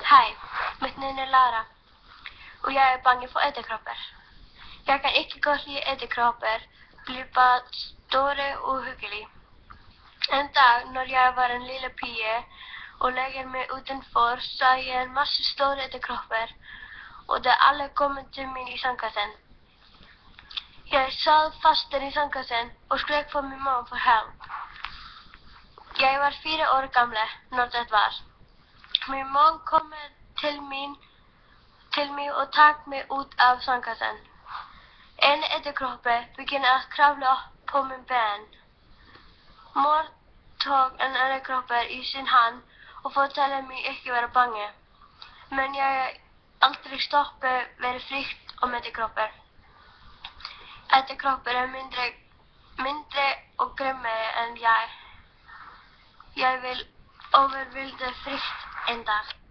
Hej, mitt navn er Lara, og jeg er bange for edderkopper. Jeg kan ikke godt lide edderkopper, blir bare store og uhyggelige. En dag, når jeg var en lille pige og legger meg utenfor, så jeg en masse store edderkopper, og de alle kom til meg i sandkassen. Jeg sad fast i sandkassen og skrek for min mamma for hjelp. Jeg var 4 år gammel når det var. Min mor kom til mig og tok mig ud af sandkassen. En edderkoppe begyndte at kravle op på min ben. Mor tog en edderkoppe i sin hånd og fortalte mig ikke være bange. Men jeg aldrig stoppe være frygt om edderkopper. Edderkopper er mindre og grimmere end jeg. Jeg vil overvinde frygt en dag.